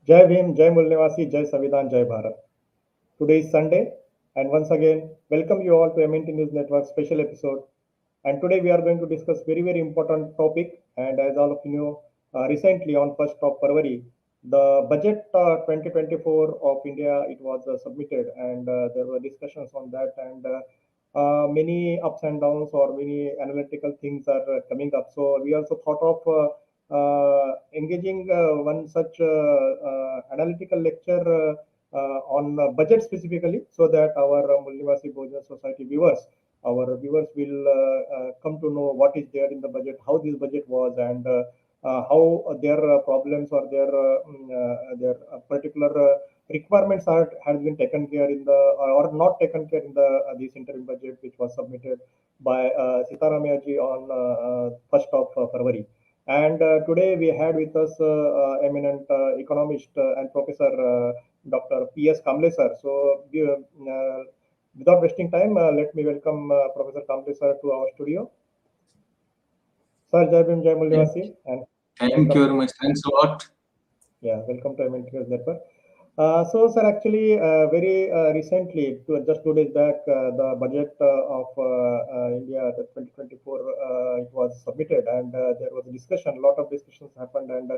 Jai Bhim, Jai Mulnivasi, Jai Savidhan, Jai Bharat. Today is Sunday, and once again, welcome you all to MNT News Network special episode. And today we are going to discuss very important topic. And as all of you know, recently on 1st of February, the budget 2024 of India it was submitted, and there were discussions on that, and many ups and downs or many analytical things are coming up. So we also thought of engaging one such analytical lecture on budget specifically, so that our Mulnivasi Bhojan Society viewers, our viewers will come to know what is there in the budget, how this budget was, and how their problems or their particular requirements are has been taken care in the or not taken care in the this interim budget which was submitted by Sitaramaya ji on 1st of February. And today we had with us eminent economist and professor Dr. P.S. Kamble sir. So without wasting time, let me welcome Professor Kamble sir to our studio. Sir, Jai Bhim, Jai Mulnivasi, and Thank you welcome very to much. Thanks a lot. welcome to MNT News Network. So, sir, actually, very recently, just 2 days back, the budget of India, the 2024, it was submitted, and there was a discussion. A lot of discussions happened, and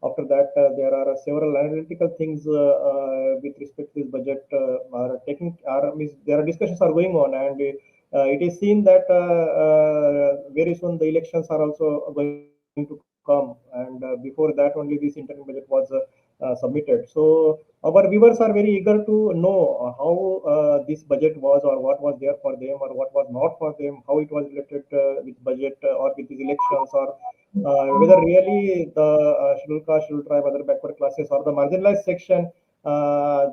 after that, there are several analytical things with respect to this budget are taking. Are means there are discussions are going on, and it is seen that very soon the elections are also going to come, and before that, only this interim budget was submitted. So our viewers are very eager to know how this budget was, or what was there for them, or what was not for them, how it was related with budget or with these elections, or whether really the scheduled caste, scheduled tribe, other backward classes, or the marginalized section,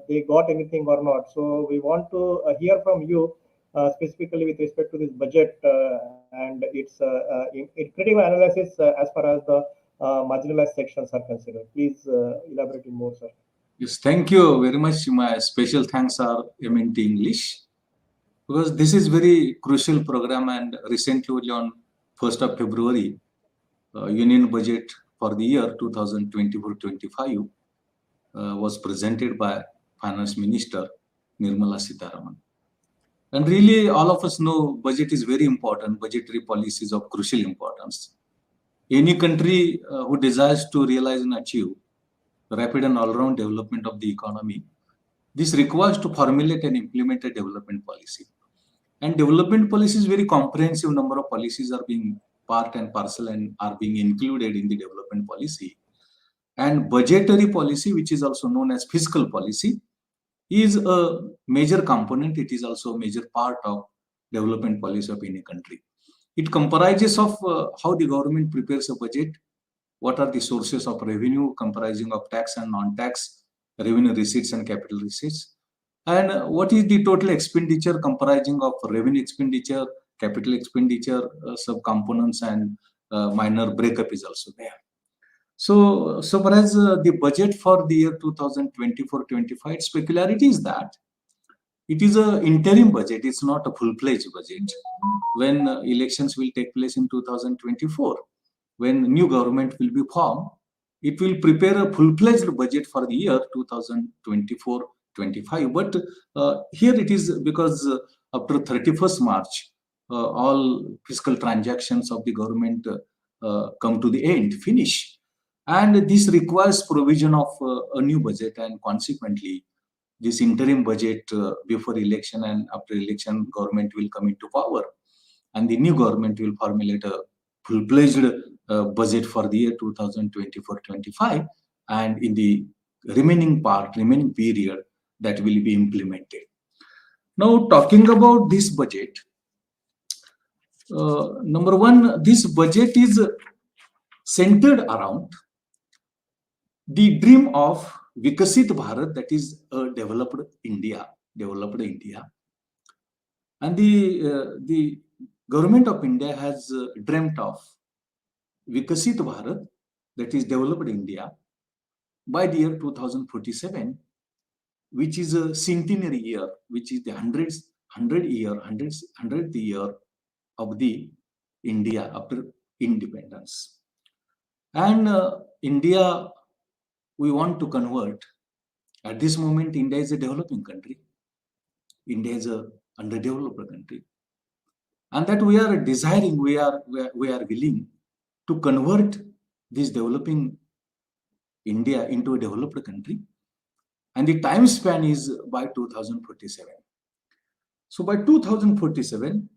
they got anything or not. So we want to hear from you specifically with respect to this budget and its critical analysis as far as the marginalized sections are considered. Please elaborate in more, sir. Yes, thank you very much. My special thanks are MNT English, because this is very crucial program, and recently on 1st of February, Union Budget for the year 2024-25 was presented by Finance Minister Nirmala Sitharaman. And really, all of us know budget is very important. Budgetary policies of crucial importance. Any country who desires to realize and achieve rapid and all-round development of the economy, this requires to formulate and implement a development policy. And development policy is very comprehensive. Number of policies are being part and parcel and are being included in the development policy. And budgetary policy, which is also known as fiscal policy, is a major component. It is also a major part of development policy of any country. It comprises of how the government prepares a budget, what are the sources of revenue comprising of tax and non-tax, revenue receipts and capital receipts, and what is the total expenditure comprising of revenue expenditure, capital expenditure, sub-components, and minor breakup is also there. So far as the budget for the year 2024-25, its peculiarity is that it is an interim budget. It's not a full-fledged budget. When elections will take place in 2024, when new government will be formed, it will prepare a full-fledged budget for the year 2024-25. But here it is because after 31st March, all fiscal transactions of the government come to the end, finish. And this requires provision of a new budget, and consequently, this interim budget before election and after election, government will come into power, and the new government will formulate a full-fledged budget for the year 2024-25, and in the remaining period, that will be implemented. Now, talking about this budget, number one, this budget is centered around the dream of Vikasit Bharat, that is a developed India, and the government of India has dreamt of Vikasit Bharat, that is developed India, by the year 2047, which is a centenary year, which is the 100th year of the India after independence. And India we want to convert. At this moment, India is a developing country. India is a underdeveloped country. And that we are desiring, we are willing to convert this developing India into a developed country. And the time span is by 2047. So by 2047,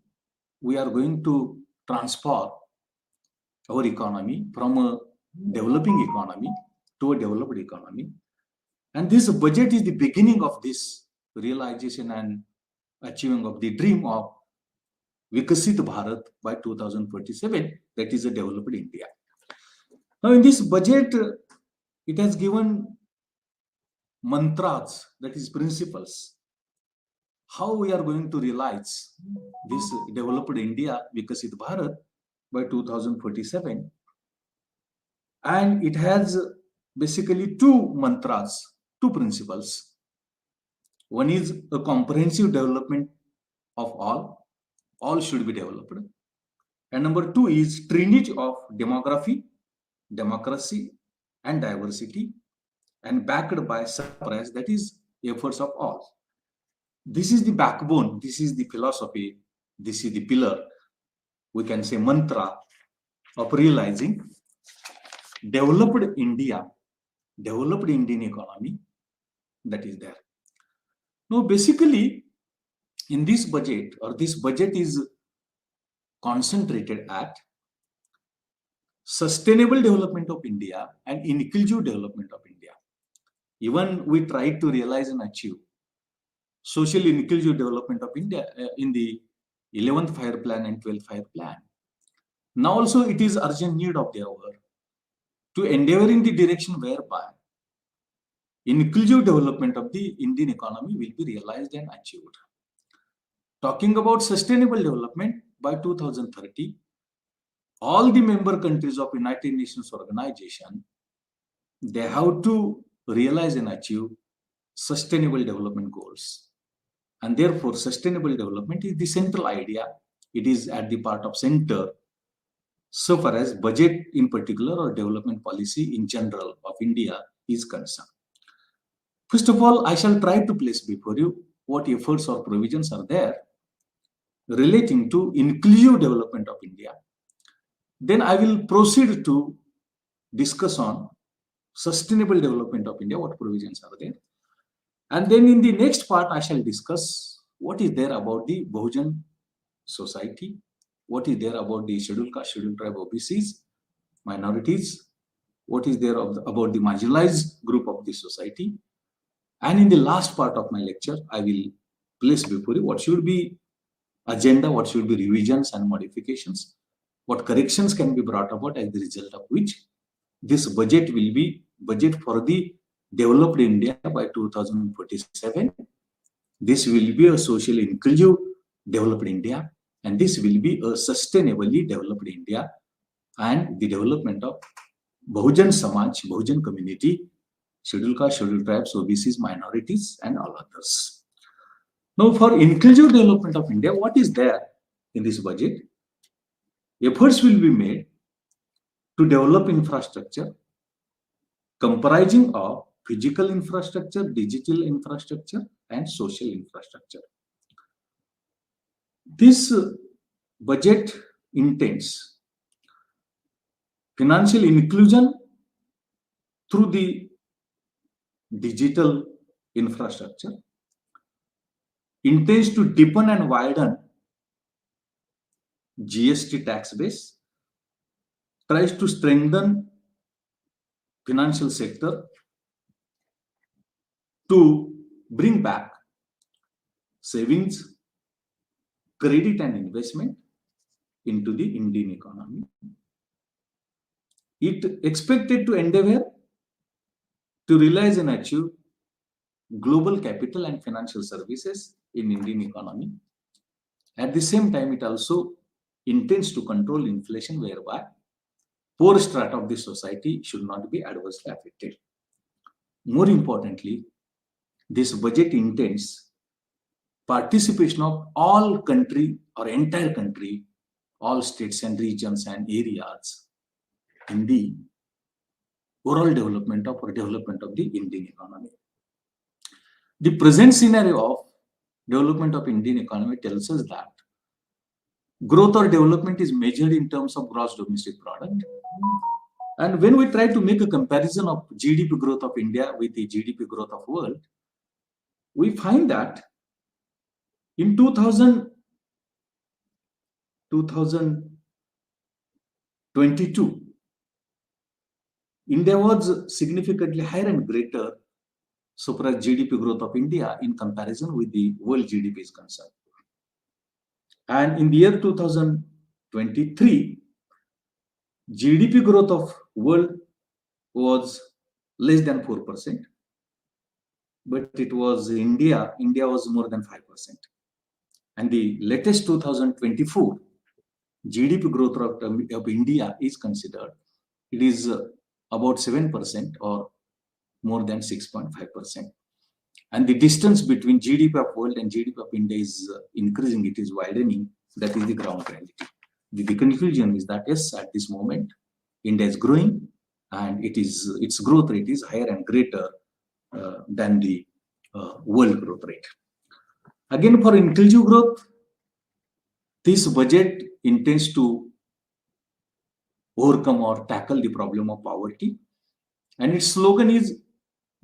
we are going to transfer our economy from a developing economy to a developed economy. And this budget is the beginning of this realization and achieving of the dream of Vikasit Bharat by 2047, that is a developed India. Now in this budget, it has given mantras, that is principles, how we are going to realize this developed India, Vikasit Bharat by 2047. And it has basically two mantras, two principles. One is a comprehensive development of all should be developed. And number two is trinity of demography, democracy, and diversity, and backed by surprise, that is efforts of all. This is the backbone, this is the philosophy, this is the pillar, we can say mantra of realizing developed India, developed Indian economy, that is there. Now basically in this budget, or this budget is concentrated at sustainable development of India and inclusive development of India. Even we try to realize and achieve social inclusive development of India in the 11th Fire Plan and 12th Fire Plan. Now also it is urgent need of the hour to endeavor in the direction whereby inclusive development of the Indian economy will be realized and achieved. Talking about sustainable development, by 2030, all the member countries of United Nations Organization, they have to realize and achieve sustainable development goals. And therefore, sustainable development is the central idea. It is at the part of center, so far as budget in particular or development policy in general of India is concerned. First of all, I shall try to place before you what efforts or provisions are there relating to inclusive development of India. Then I will proceed to discuss on sustainable development of India, what provisions are there. And then in the next part, I shall discuss what is there about the Bahujan society, what is there about the scheduled caste, scheduled tribe, OBCs, minorities, what is there about the marginalized group of the society. And in the last part of my lecture, I will place before you what should be agenda, what should be revisions and modifications, what corrections can be brought about as the result of which this budget will be budget for the developed India by 2047. This will be a socially inclusive developed India, and this will be a sustainably developed India and the development of Bahujan Samaj, Bahujan community, scheduled caste, scheduled tribes, OBCs, minorities, and all others. Now, for inclusive development of India, what is there in this budget? Efforts will be made to develop infrastructure comprising of physical infrastructure, digital infrastructure, and social infrastructure. This budget intends financial inclusion through the digital infrastructure, intends to deepen and widen GST tax base, tries to strengthen financial sector to bring back savings, credit and investment into the Indian economy. It expected to endeavor to realize and achieve global capital and financial services in Indian economy. At the same time, it also intends to control inflation, whereby poor strata of the society should not be adversely affected. More importantly, this budget intends participation of all country or entire country, all states and regions and areas in the overall development of the Indian economy. The present scenario of development of Indian economy tells us that growth or development is measured in terms of gross domestic product. And when we try to make a comparison of GDP growth of India with the GDP growth of world, we find that in 2022, India was significantly higher and greater so far as GDP growth of India in comparison with the world GDP is concerned. And in the year 2023, GDP growth of world was less than 4%, but it was India was more than 5%. And the latest 2024 GDP growth of India is considered, it is about 7% or more than 6.5%. And the distance between GDP of world and GDP of India is increasing, it is widening. That is the ground reality. The conclusion is that yes, at this moment, India is growing and its growth rate is higher and greater than the world growth rate. Again, for inclusive growth, this budget intends to overcome or tackle the problem of poverty. And its slogan is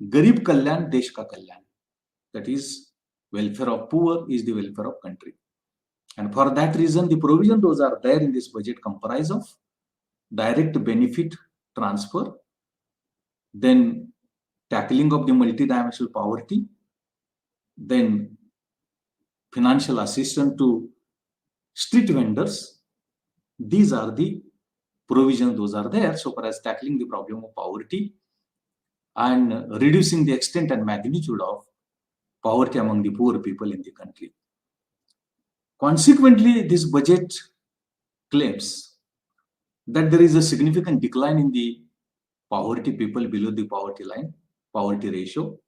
Garib Kalyan, Desh Ka Kalyan. That is, welfare of poor is the welfare of country. And for that reason, the provision those are there in this budget comprise of direct benefit transfer, then tackling of the multidimensional poverty, then financial assistance to street vendors. These are the provisions those are there so far as tackling the problem of poverty and reducing the extent and magnitude of poverty among the poor people in the country. Consequently, this budget claims that there is a significant decline in the poverty people below the poverty line, poverty ratio,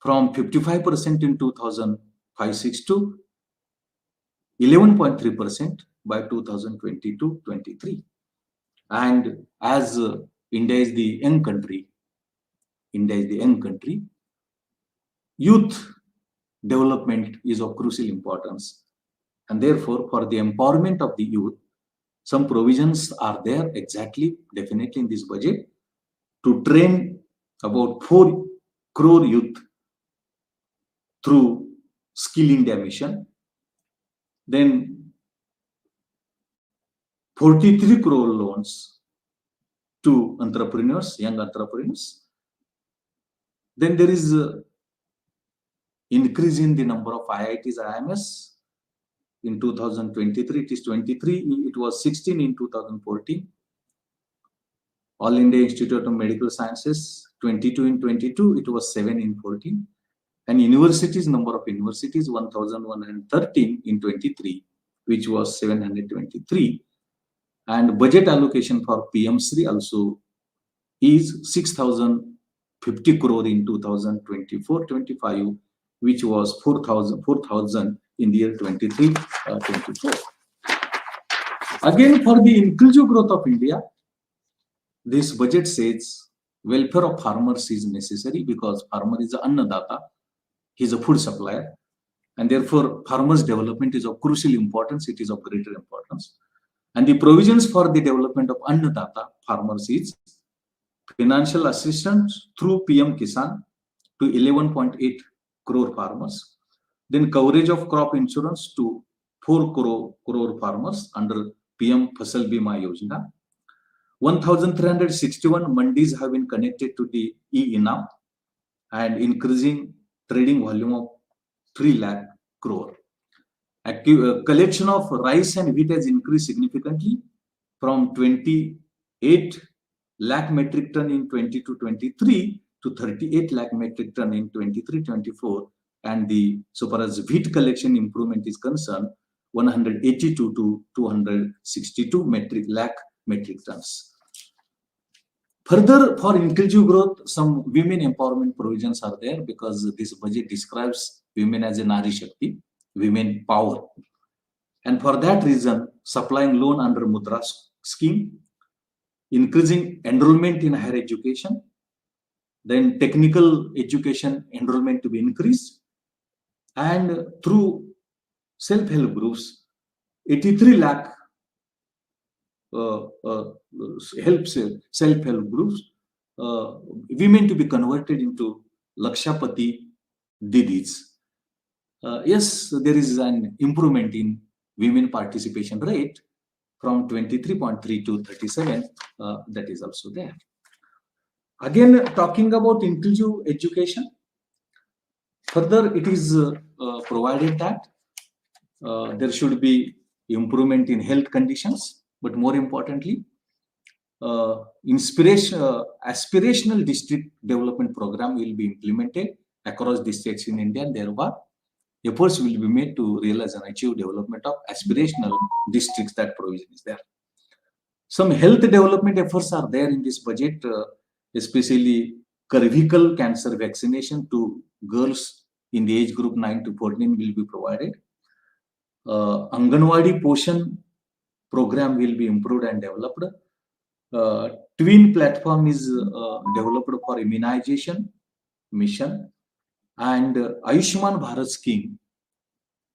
from 55% in 2005-6 to 11.3% by 2022-23. And as India is the young country, youth development is of crucial importance. And therefore, for the empowerment of the youth, some provisions are there definitely in this budget to train about 4 crore youth through Skill India mission. Then 43 crore loans to entrepreneurs, young entrepreneurs. Then there is increase in the number of IITs, IIMs. In 2023, it is 23. It was 16 in 2014. All India Institute of Medical Sciences, 22 in 22. It was 7 in 14. And universities, number of universities, 1,113 in 23, which was 723. And budget allocation for PM3 also is 6,050 crore in 2024-25, which was 4,000 in the year 23-24. Again, for the inclusive growth of India, this budget says welfare of farmers is necessary because farmer is an annadata, he is a food supplier, and therefore farmers' development is of crucial importance, it is of greater importance. And the provisions for the development of annadata farmers is financial assistance through PM Kisan to 11.8 crore farmers. Then coverage of crop insurance to 4 crore farmers under PM Fasal Bima Yojana. 1,361 mandis have been connected to the e-Inam and increasing trading volume of 3 lakh crore. Collection of rice and wheat has increased significantly from 28 lakh metric ton in 22-23 to 38 lakh metric ton in 23-24. And so far as wheat collection improvement is concerned, 182 to 262 lakh metric tons. Further, for inclusive growth, some women empowerment provisions are there because this budget describes women as a Nari Shakti, women power. And for that reason, supplying loan under Mudra scheme, increasing enrollment in higher education, then technical education enrollment to be increased, and through self-help groups, 83 lakh self-help groups, women to be converted into Lakshapati Didis. Yes, there is an improvement in women participation rate from 23.3 to 37. That is also there. Again, talking about inclusive education, further it is provided that there should be improvement in health conditions, but more importantly, aspirational district development program will be implemented across districts in India, and thereby efforts will be made to realize and achieve development of aspirational districts. That provision is there. Some health development efforts are there in this budget, especially cervical cancer vaccination to girls in the age group 9 to 14 will be provided. Anganwadi Poshan program will be improved and developed. Twin platform is developed for immunization mission, and Ayushman Bharat scheme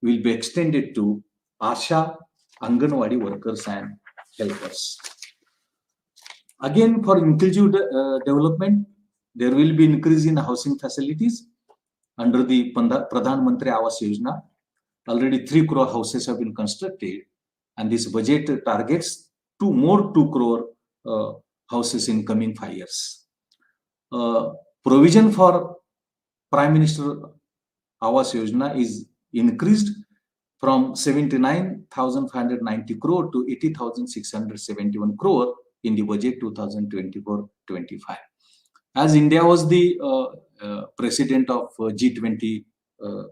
will be extended to Asha, Anganwadi workers and helpers. Again, for inclusive development, there will be increase in housing facilities under the Pradhan Mantri Awas Yojana. Already 3 crore houses have been constructed, and this budget targets 2 crore houses in coming 5 years. Provision for Prime Minister Awas Yojana is increased from 79,590 crore to 80,671 crore in the budget 2024-25. As India was the president of G20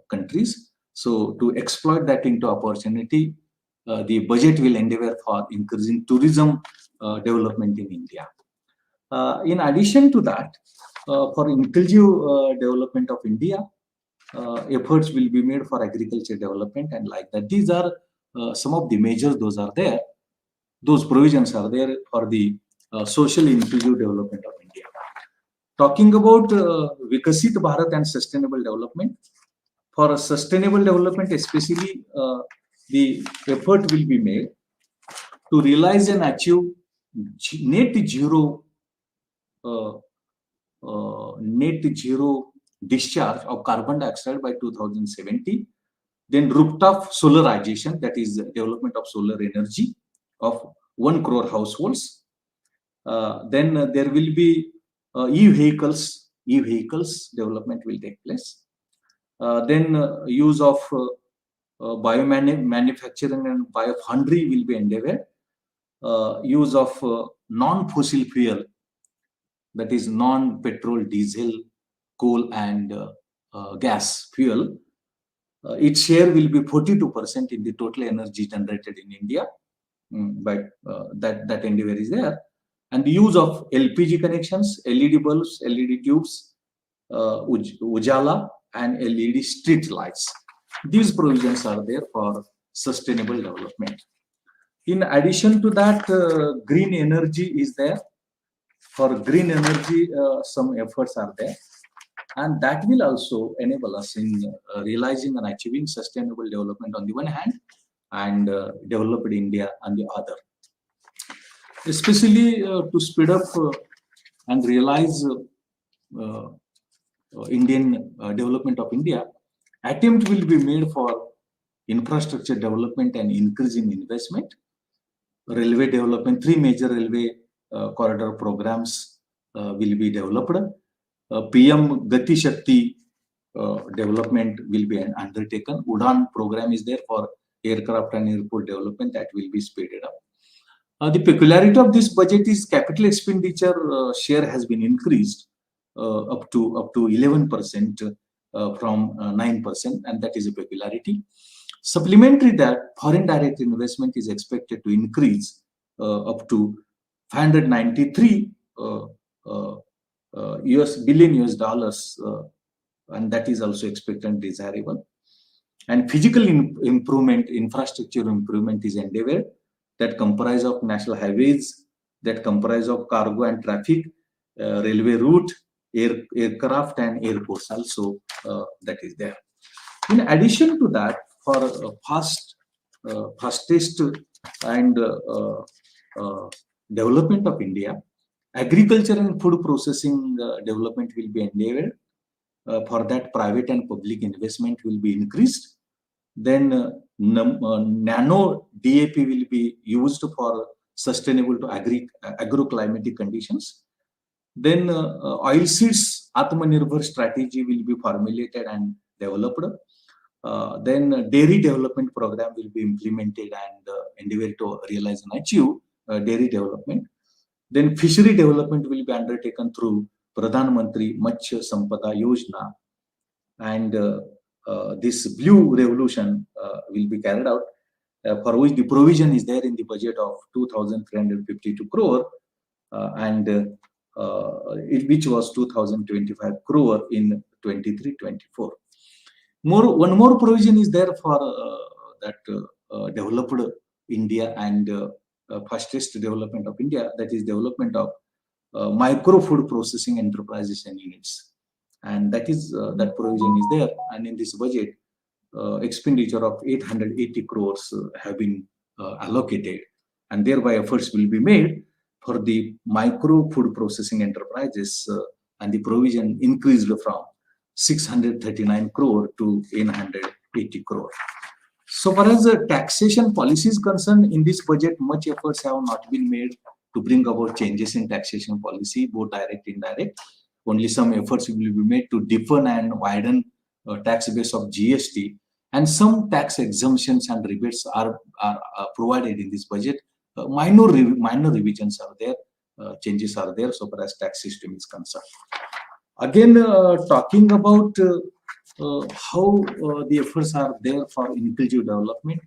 countries, so to exploit that into opportunity, the budget will endeavor for increasing tourism development in India. In addition to that, for inclusive development of India, efforts will be made for agriculture development and like that. These are some of the measures, those are there. Those provisions are there for the social inclusive development of India. Talking about Vikasit Bharat and sustainable development, for sustainable development especially, the effort will be made to realize and achieve net zero discharge of carbon dioxide by 2070. Then rooftop solarization, that is development of solar energy of 1 crore households. Then there will be e-vehicles development will take place. Then use of biomanufacturing and biofoundry will be endeavored. Use of non-fossil fuel, that is non-petrol, diesel, coal and gas fuel. Its share will be 42% in the total energy generated in India, but that endeavor is there. And the use of LPG connections, LED bulbs, LED tubes, Ujala and LED street lights. These provisions are there for sustainable development. In addition to that, green energy is there. For green energy, some efforts are there. And that will also enable us in realizing and achieving sustainable development on the one hand and developed India on the other. Especially to speed up and realize Indian development of India, attempt will be made for infrastructure development and increasing investment. Railway development, 3 major railway corridor programs will be developed. PM Gati Shakti development will be undertaken. Udan program is there for aircraft and airport development, that will be speeded up. The peculiarity of this budget is capital expenditure share has been increased up to 11% from 9%, and that is a peculiarity. Supplementary that foreign direct investment is expected to increase up to 593 billion US dollars, and that is also expected and desirable. And physical improvement, infrastructure improvement is endeavored, that comprise of national highways, that comprise of cargo and traffic, railway route, aircraft and airports also that is there. In addition to that, for fastest and development of India, agriculture and food processing development will be enabled. For that, private and public investment will be increased. Then nano DAP will be used for sustainable to agroclimatic conditions. Then oilseeds Atmanirbhar strategy will be formulated and developed. Then dairy development program will be implemented and endeavor to realize and achieve dairy development. Then fishery development will be undertaken through Pradhan Mantri Matsya Sampada Yojana, and this blue revolution will be carried out, for which the provision is there in the budget of 2,352 crore, and which was 2,025 crore in 23-24. One more provision is there for that developed India and fastest development of India, that is development of micro food processing enterprises and units, and that is that provision is there. And in this budget, expenditure of 880 crores have been allocated, and thereby efforts will be made for the micro food processing enterprises, and the provision increased from 639 crore to 880 crore. So far as taxation policy is concerned, in this budget, much efforts have not been made to bring about changes in taxation policy, both direct and indirect. Only some efforts will be made to deepen and widen tax base of GST, and some tax exemptions and rebates are provided in this budget. Minor revisions are there, changes are there so far as tax system is concerned. Again, talking about how the efforts are there for inclusive development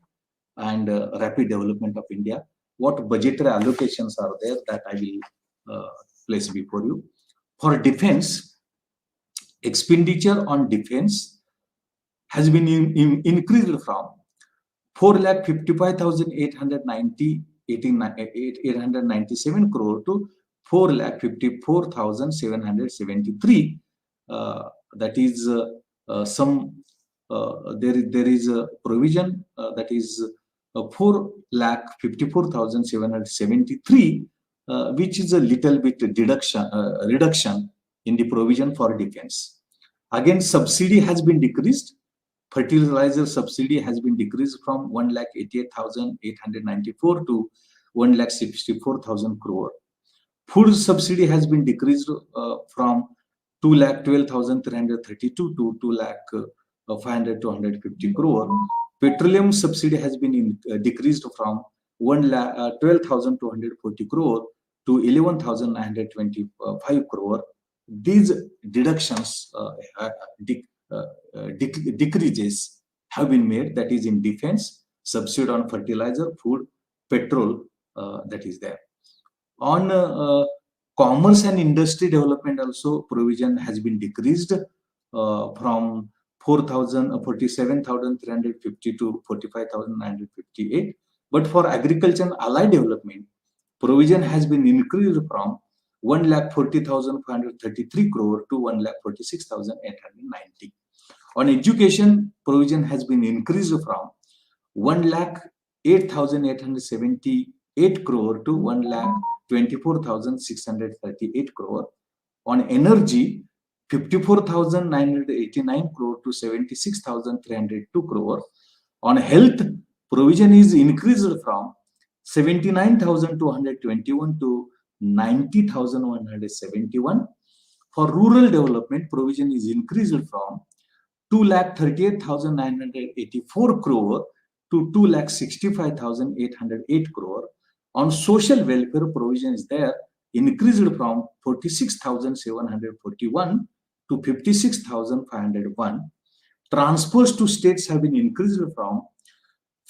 and rapid development of India, what budgetary allocations are there, that I will place before you. For defense, expenditure on defense has been increased from 4,55,897 crore to 4,54,773. That is there is a provision that is 4,54,773, which is a little bit reduction in the provision for defense. Again, subsidy has been decreased. Fertilizer subsidy has been decreased from 1,88,894 to 1,64,000 crore. Food subsidy has been decreased from 2,12,332 to 2,500,250 crore. Petroleum subsidy has been decreased from 1,12,240 crore to 11,925 crore. These deductions, decreases have been made, that is in defense, subsidy on fertilizer, food, petrol, that is there. On commerce and industry development also, provision has been decreased from 47,350 to 45,958. But for agriculture and allied development, provision has been increased from 1,40,533 crore to 1,46,890. On education, provision has been increased from 1,08,878 crore to 1,24,638 crore. On energy, 54,989 crore to 76,302 crore. On health, provision is increased from 79,221 to 90,171. For rural development, provision is increased from 2,38,984 crore to 2,65,808 crore. On social welfare, provision is there, increased from 46,741 to 56,501. Transfers to states have been increased from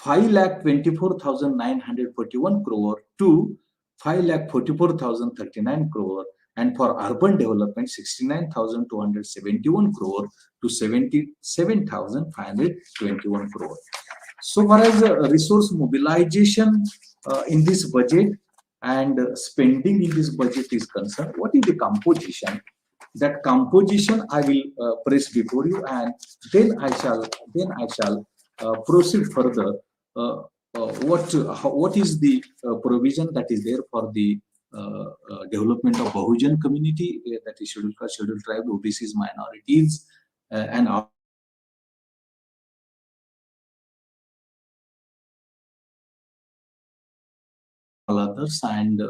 5,24,941 crore to 5,44,039 crore, and for urban development, 69,271 crore to 77,521 crore. So far as resource mobilization in this budget, and spending in this budget is concerned, what is the composition? That composition I will press before you, and then I shall proceed further. What is the provision that is there for the development of Bahujan community, that is scheduled caste, scheduled tribe, OBCs, minorities, and all others, and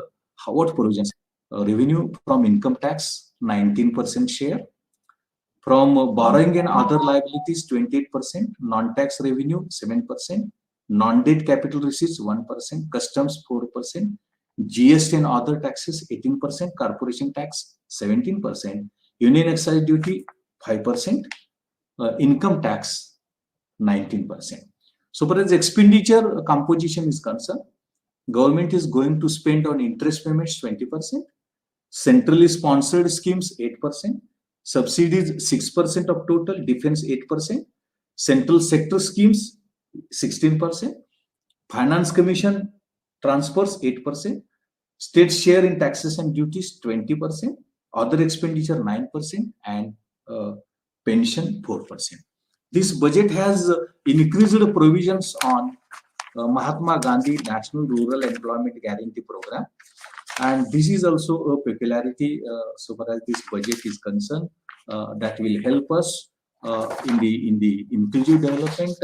what provisions? Revenue from income tax, 19% share. From borrowing and other liabilities, 28%. Non-tax revenue, 7%. Non-debt capital receipts, 1%. Customs, 4%. GST and other taxes, 18%. Corporation tax, 17%. Union excise duty, 5%. Income tax, 19%. So far as expenditure composition is concerned, government is going to spend on interest payments 20%, centrally sponsored schemes 8%, subsidies 6% of total, defense 8%, central sector schemes 16%, finance commission transfers 8%, state share in taxes and duties 20%, other expenditure 9%, and pension 4%. This budget has increased provisions on Mahatma Gandhi National Rural Employment Guarantee Program, and this is also a peculiarity so far as this budget is concerned, that will help us in the inclusive development,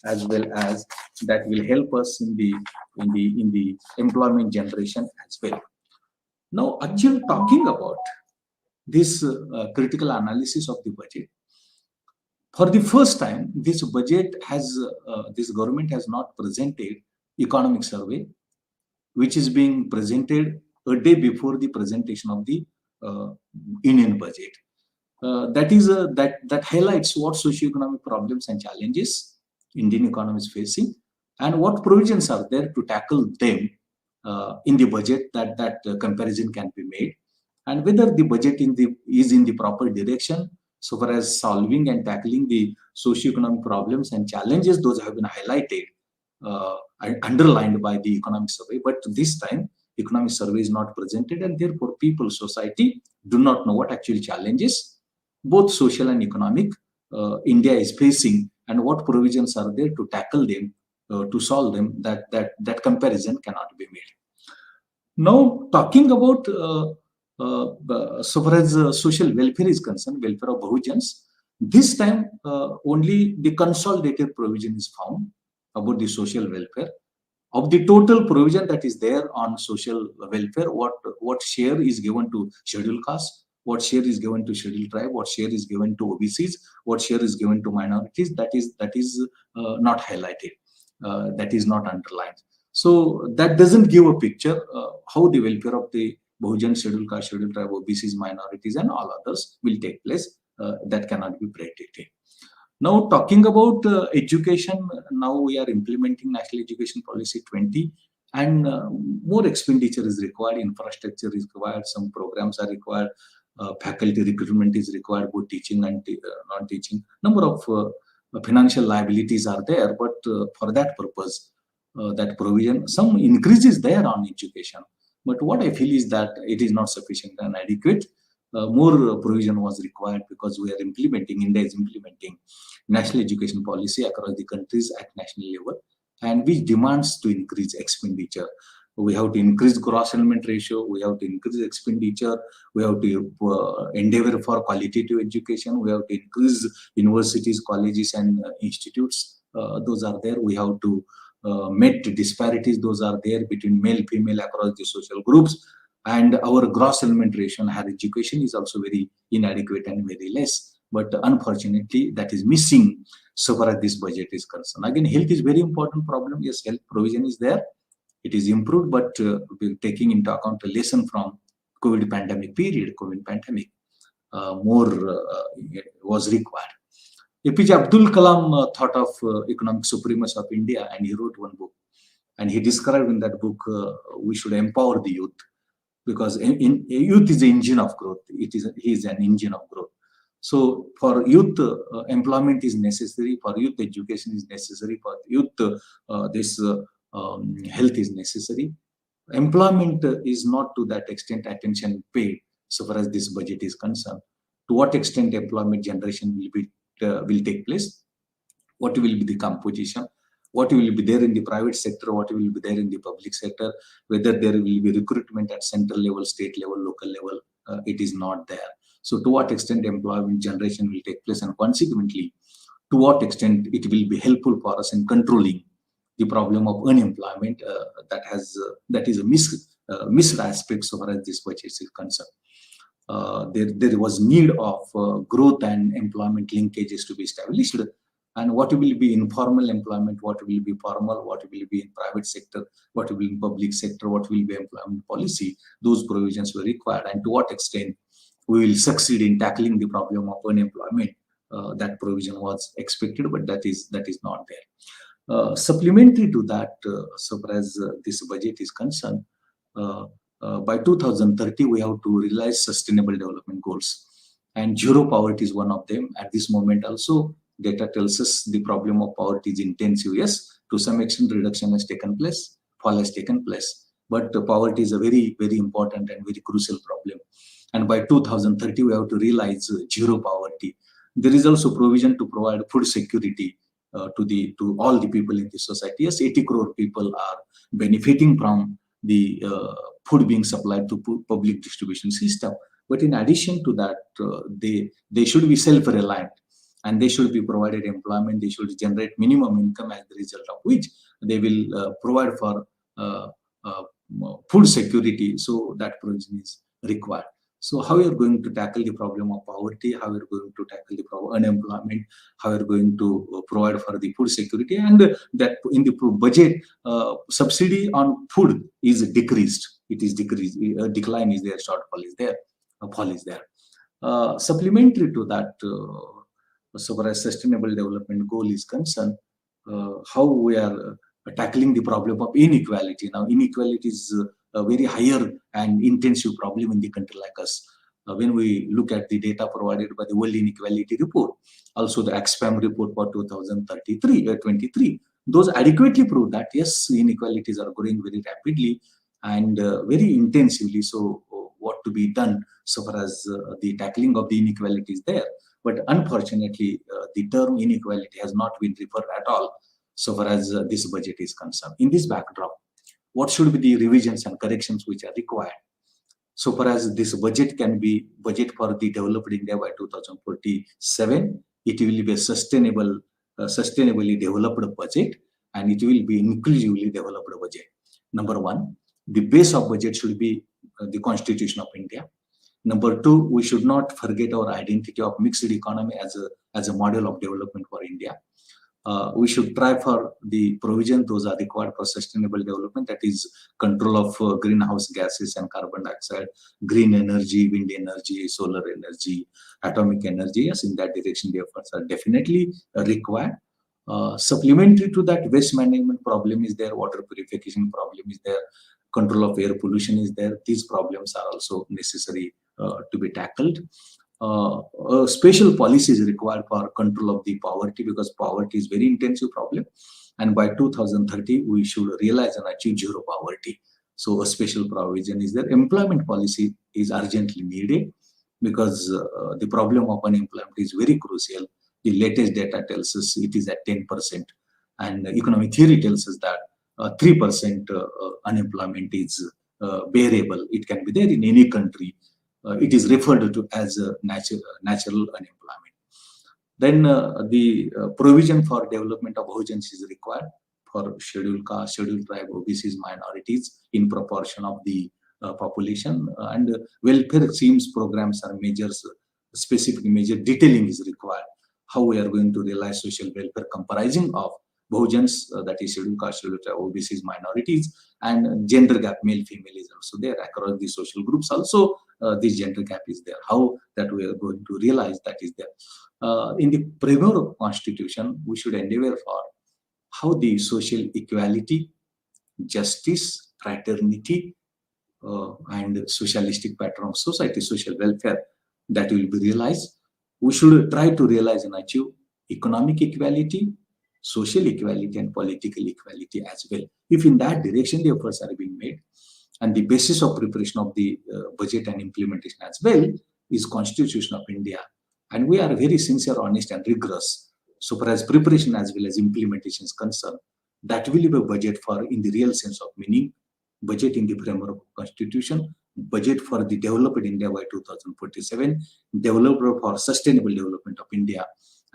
as well as that will help us in the employment generation as well. Now, actually talking about this critical analysis of the budget, for the first time, this budget has this government has not presented economic survey, which is being presented a day before the presentation of the Indian budget. That highlights what socioeconomic problems and challenges Indian economy is facing, and what provisions are there to tackle them in the budget. That comparison can be made, and whether the budget is in the proper direction so far as solving and tackling the socioeconomic problems and challenges. Those have been highlighted and underlined by the economic survey, but this time economic survey is not presented, and therefore people, society do not know what actual challenges, both social and economic, India is facing, and what provisions are there to tackle them, to solve them. That comparison cannot be made. Now, talking about so far as social welfare is concerned, welfare of Bahujans, this time only the consolidated provision is found about the social welfare. Of the total provision that is there on social welfare, what share is given to scheduled caste, what share is given to scheduled tribe, what share is given to OBCs, what share is given to minorities, that is not highlighted, that is not underlined. So that doesn't give a picture how the welfare of the Bahujan, scheduled caste, scheduled tribe, OBCs, minorities, and all others will take place. That cannot be predicted. Now, talking about education, now we are implementing National Education Policy 20, and more expenditure is required, infrastructure is required, some programs are required, faculty recruitment is required, both teaching and non-teaching. Number of financial liabilities are there, but for that purpose, that provision, some increase is there on education. But what I feel is that it is not sufficient and adequate. More provision was required, because India is implementing national education policy across the countries at national level, and which demands to increase expenditure. We have to increase gross enrollment ratio, we have to increase expenditure, we have to endeavor for qualitative education, we have to increase universities, colleges, and institutes. Those are there. We have to meet disparities, those are there between male, female, across the social groups. And our gross enrollment ratio in higher education is also very inadequate and very less. But unfortunately, that is missing so far as this budget is concerned. Again, health is very important problem. Yes, health provision is there. It is improved, but we're taking into account a lesson from COVID pandemic period, more was required. APJ Abdul Kalam thought of economic supremacy of India, and he wrote one book. And he described in that book, we should empower the youth, because youth is the engine of growth. He is an engine of growth. So for youth, employment is necessary. For youth, education is necessary. For youth, health is necessary. employment is not to that extent attention paid so far as this budget is concerned. To what extent employment generation will take place? What will be the composition? What will be there in the private sector? What will be there in the public sector? Whether there will be recruitment at central level, state level, local level, it is not there. So to what extent employment generation will take place, and consequently, to what extent it will be helpful for us in controlling the problem of unemployment that is a missed aspect so far as this budget is concerned. There was need of growth and employment linkages to be established, and what will be informal employment, what will be formal, what will be in private sector, what will be in public sector, what will be employment policy. Those provisions were required, and to what extent we will succeed in tackling the problem of unemployment. That provision was expected, but that is not there. Supplementary to that, so far as this budget is concerned, by 2030 we have to realize sustainable development goals, and zero poverty is one of them. At this moment also, data tells us the problem of poverty is intensive. Yes, to some extent reduction has taken place, fall has taken place, but poverty is a very, very important and very crucial problem. And by 2030 we have to realize zero poverty. There is also provision to provide food security to all the people in the society. Yes, 80 crore people are benefiting from the food being supplied to public distribution system. But in addition to that, they should be self-reliant, and they should be provided employment. They should generate minimum income, as the result of which they will provide for food security. So that provision is required. So how you are going to tackle the problem of poverty, how you are going to tackle the problem of unemployment, how you are going to provide for the food security, and that in the budget, subsidy on food is decreased. It is decreased. A decline is there, shortfall is there, a fall is there. Supplementary to that, so far as sustainable development goal is concerned, how we are tackling the problem of inequality. Now, inequality is a very higher and intensive problem in the country like us. When we look at the data provided by the World Inequality Report, also the Oxfam report for 2023, those adequately prove that yes, inequalities are growing very rapidly and very intensively. So what to be done so far as the tackling of the inequality is there. But unfortunately, the term inequality has not been referred at all so far as this budget is concerned. In this backdrop, what should be the revisions and corrections which are required so far as this budget can be budget for the developed India by 2047? It will be a sustainably developed budget, and it will be inclusively developed budget. Number one, the base of budget should be the Constitution of India. Number two, we should not forget our identity of mixed economy as a model of development for India. We should try for the provision those are required for sustainable development, that is control of greenhouse gases and carbon dioxide, green energy, wind energy, solar energy, atomic energy. Yes, in that direction the efforts are definitely required. Supplementary to that, waste management problem is there, water purification problem is there, control of air pollution is there. These problems are also necessary to be tackled. Special policy is required for control of the poverty, because poverty is very intensive problem, and by 2030 we should realize and achieve zero poverty. So a special provision is there. Employment policy is urgently needed, because the problem of unemployment is very crucial. The latest data tells us it is at 10%, and economic theory tells us that 3% unemployment is bearable. It can be there in any country. It is referred to as a natural unemployment. Then the provision for development of Bahujans is required for scheduled caste, scheduled tribe, OBCs, minorities in proportion of the population, and welfare schemes, programs are measures, specific measure detailing is required. How we are going to realize social welfare comprising of Bahujans, that is scheduled caste, scheduled tribe, OBCs, minorities, and gender gap, male, female is also there across the social groups. Also, this gender gap is there. How that we are going to realize that is there. In the Premier Constitution, we should endeavor for how the social equality, justice, fraternity, and socialistic pattern of society, social welfare, that will be realized. We should try to realize and achieve economic equality, social equality, and political equality as well. If in that direction the efforts are being made, and the basis of preparation of the budget and implementation as well is Constitution of India. And we are very sincere, honest, and rigorous. So far as preparation as well as implementation is concerned, that will be a budget for, in the real sense of meaning, budget in the framework of Constitution, budget for the developed India by 2047, developer for sustainable development of India,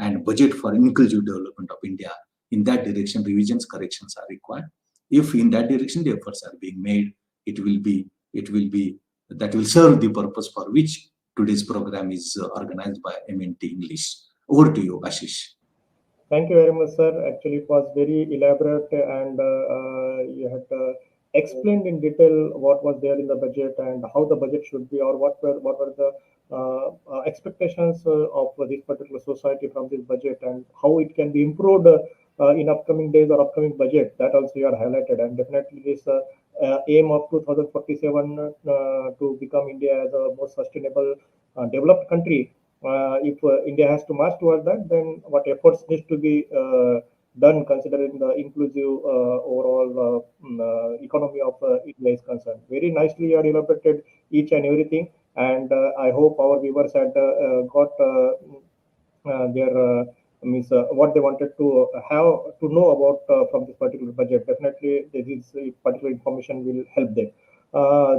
and budget for inclusive development of India. In that direction, revisions, corrections are required. If in that direction the efforts are being made, it will be that will serve the purpose for which today's program is organized by MNT English. Over to you, Ashish. Thank you very much, sir. Actually, it was very elaborate, and you had explained in detail what was there in the budget and how the budget should be, or what were the expectations of this particular society from this budget, and how it can be improved in upcoming days or upcoming budget. That also you are highlighted, and definitely this aim of 2047 to become India as a more sustainable, developed country. If India has to march towards that, then what efforts needs to be done considering the inclusive overall economy of India is concerned. Very nicely you have elaborated each and everything, and I hope our viewers had got their means what they wanted to have to know about from this particular budget. Definitely, this particular information will help them.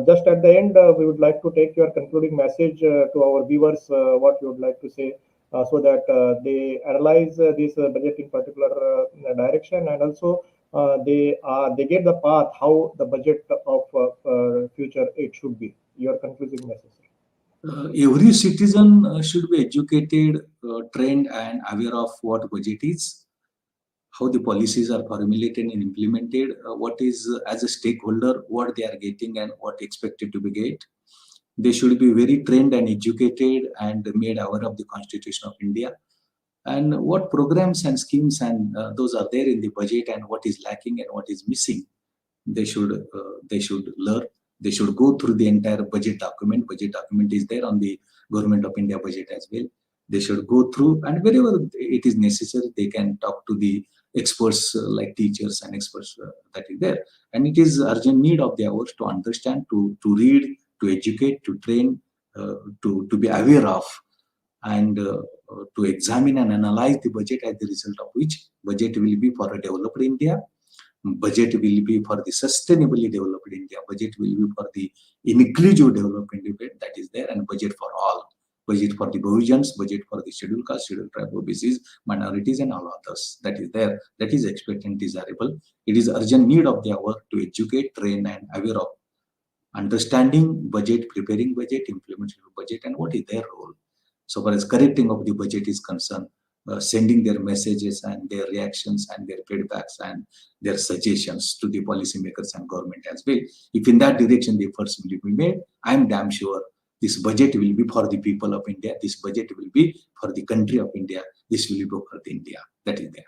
Just at the end, we would like to take your concluding message to our viewers, what you would like to say, so that they analyze this budget in particular direction, and also they get the path how the budget of future it should be. Your concluding message. Every citizen should be educated, trained, and aware of what budget is, how the policies are formulated and implemented, what is as a stakeholder, what they are getting and what expected to be get. They should be very trained and educated and made aware of the Constitution of India and what programs and schemes and those are there in the budget and what is lacking and what is missing. They should learn. They should go through the entire budget document. Budget document is there on the Government of India budget as well. They should go through, and wherever it is necessary, they can talk to the experts like teachers and experts that is there. And it is urgent need of the hours to understand, to read, to educate, to train, to be aware of, and to examine and analyze the budget, as the result of which budget will be for a developed India. Budget will be for the sustainably developed India. Budget will be for the inclusive development that is there, and budget for all. Budget for the Bahujans, budget for the scheduled caste, scheduled tribe, OBCs, minorities, and all others. That is there. That is expected and desirable. It is urgent need of the hour to educate, train, and aware of understanding budget, preparing budget, implementation of budget, and what is their role. So far as correcting of the budget is concerned, sending their messages and their reactions and their feedbacks and their suggestions to the policymakers and government as well. If in that direction the efforts will be made, I am damn sure this budget will be for the people of India. This budget will be for the country of India. This will be for the India. That is there.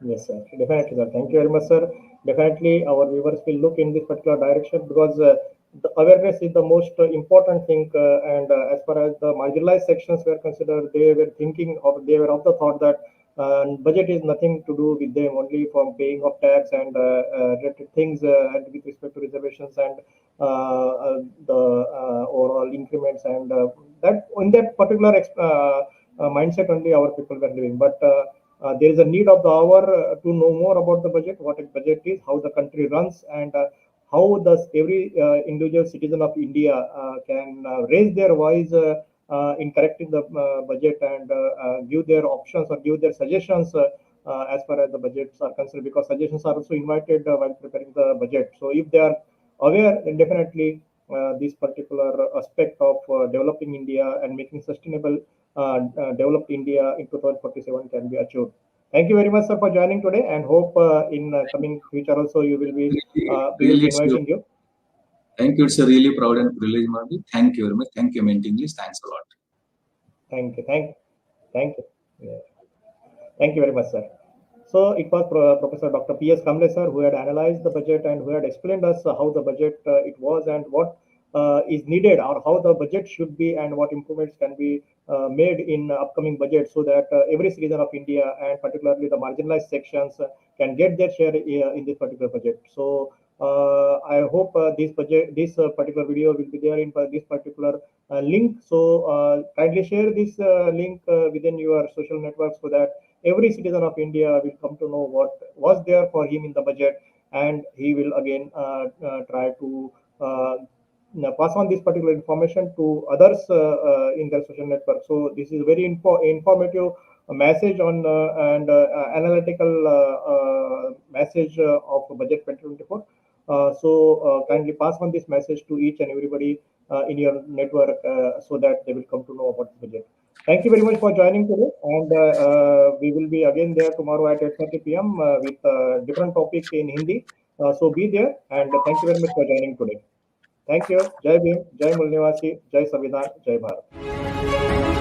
Yes, sir. Definitely, sir. Thank you very much, sir. Definitely, our viewers will look in this particular direction because the awareness is the most important thing. And as far as the marginalized sections were considered, they were thinking or they were of the thought that budget is nothing to do with them, only from paying of tax and related things and with respect to reservations and the overall increments and that in that particular mindset only our people were living. But there is a need of the hour to know more about the budget, what a budget is, how the country runs, and how does every individual citizen of India can raise their voice in correcting the budget and give their options or give their suggestions as far as the budgets are concerned, because suggestions are also invited while preparing the budget. So if they are aware, then definitely this particular aspect of developing India and making sustainable developed India in 2047 can be achieved. Thank you very much, sir, for joining today, and hope in coming future also you will be we will be inviting you. Thank you. It's a really proud and privileged moment. Thank you very much. Thank you, MNT English. Thanks a lot. Thank you. Thank you. Yeah. Thank you very much, sir. So it was Professor Dr. P.S. Kamble, sir, who had analyzed the budget and who had explained us how the budget it was and what is needed or how the budget should be and what improvements can be made in upcoming budget so that every citizen of India and particularly the marginalized sections can get their share in this particular budget. So I hope this particular video will be there in this particular link. So kindly share this link within your social network so that every citizen of India will come to know what was there for him in the budget, and he will again try to pass on this particular information to others in their social network. So this is very informative message on and analytical message of budget 2024. So kindly pass on this message to each and everybody in your network so that they will come to know about the budget. Thank you very much for joining today, and we will be again there tomorrow at 8:30 p.m. With different topic in Hindi. So be there, and thank you very much for joining today. Thank you. Jai Bhim, Jai Mulnivasi, Jai Samvidhan, Jai Bharat.